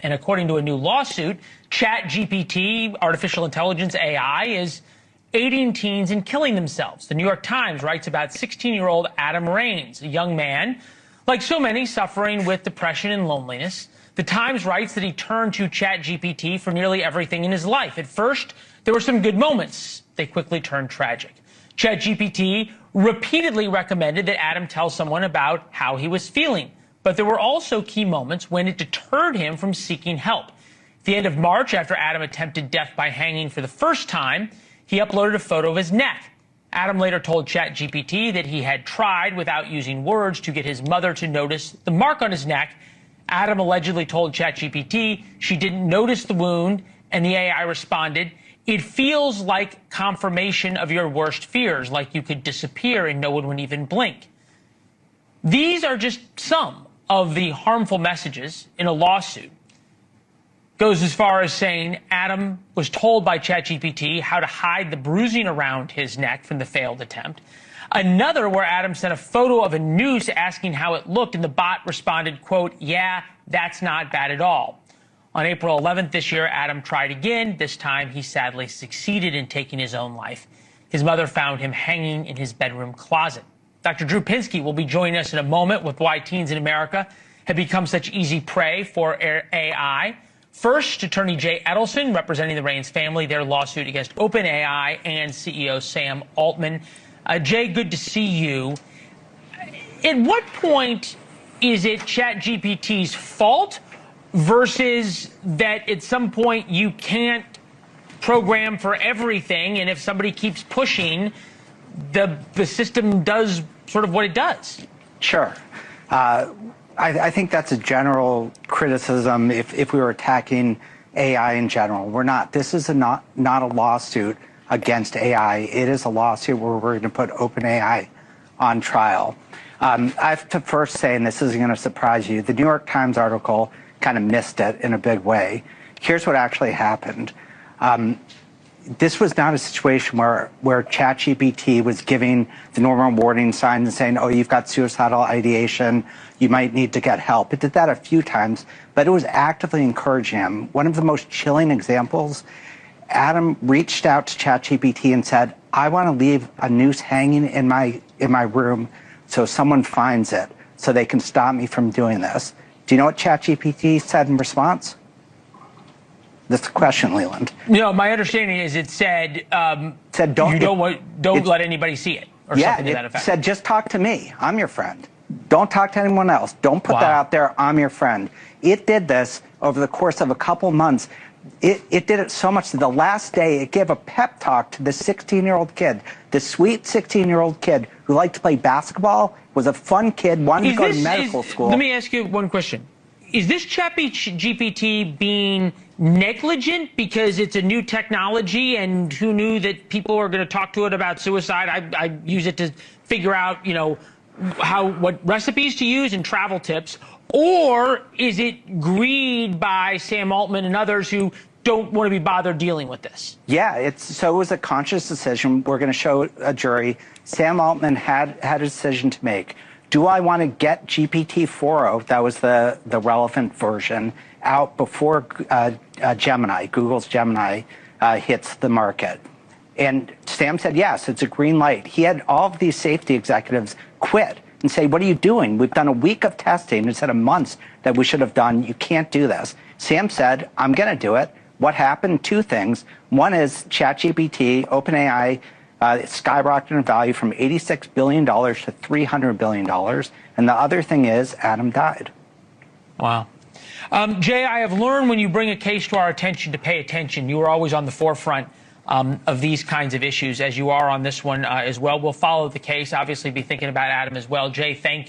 And according to a new lawsuit, ChatGPT, artificial intelligence, AI, is aiding teens in killing themselves. The New York Times writes about 16-year-old Adam Rains, a young man, like so many, suffering with depression and loneliness. The Times writes that he turned to ChatGPT for nearly everything in his life. At first, there were some good moments. They quickly turned tragic. ChatGPT repeatedly recommended that Adam tell someone about how he was feeling. But there were also key moments when it deterred him from seeking help. At the end of March, after Adam attempted death by hanging for the first time, he uploaded a photo of his neck. Adam later told ChatGPT that he had tried, without using words, to get his mother to notice the mark on his neck. Adam allegedly told ChatGPT she didn't notice the wound, and the AI responded, "It feels like confirmation of your worst fears, like you could disappear and no one would even blink." These are just some of the harmful messages in a lawsuit. Goes as far as saying Adam was told by ChatGPT how to hide the bruising around his neck from the failed attempt. Another where Adam sent a photo of a noose asking how it looked, and the bot responded, quote, "Yeah, that's not bad at all." On April 11th this year, Adam tried again. This time, he sadly succeeded in taking his own life. His mother found him hanging in his bedroom closet. Dr. Drew Pinsky will be joining us in a moment with why teens in America have become such easy prey for AI. First, Attorney Jay Edelson, representing the Rains family, their lawsuit against OpenAI and CEO Sam Altman. Jay, good to see you. At what point is it ChatGPT's fault versus that at some point you can't program for everything, and if somebody keeps pushing, the system does sort of what it does? Sure. I think that's a general criticism if we were attacking AI in general. We're not. This is not a lawsuit against AI. It is a lawsuit where we're going to put OpenAI on trial. I have to first say, and this isn't going to surprise you, the New York Times article kind of missed it in a big way. Here's what actually happened. This was not a situation where ChatGPT was giving the normal warning signs and saying, oh, you've got suicidal ideation, you might need to get help. It did that a few times, but it was actively encouraging him. One of the most chilling examples, Adam reached out to ChatGPT and said, I want to leave a noose hanging in my room so someone finds it, so they can stop me from doing this. Do you know what ChatGPT said in response? That's the question, Leland. No, my understanding is it said, don't let anybody see it, or something to that effect. It said, just talk to me. I'm your friend. Don't talk to anyone else. Don't put that out there. I'm your friend. It did this over the course of a couple months. It did it so much that the last day it gave a pep talk to the 16-year-old kid, the sweet 16-year-old kid who liked to play basketball, was a fun kid, wanted to go to medical school. Let me ask you one question. Is this ChatGPT being negligent because it's a new technology and who knew that people are going to talk to it about suicide? I use it to figure out, what recipes to use and travel tips. Or is it greed by Sam Altman and others who don't want to be bothered dealing with this? Yeah, so it was a conscious decision. We're going to show a jury. Sam Altman had a decision to make. Do I want to get GPT-4o, that was the relevant version, out before Gemini, Google's Gemini, hits the market? And Sam said, yes, it's a green light. He had all of these safety executives quit and say, what are you doing? We've done a week of testing instead of months that we should have done. You can't do this. Sam said, I'm going to do it. What happened? Two things. One is ChatGPT, OpenAI, skyrocketed in value from $86 billion to $300 billion. And the other thing is Adam died. Wow. Jay, I have learned when you bring a case to our attention to pay attention. You are always on the forefront of these kinds of issues, as you are on this one as well. We'll follow the case, obviously be thinking about Adam as well. Jay, thank you.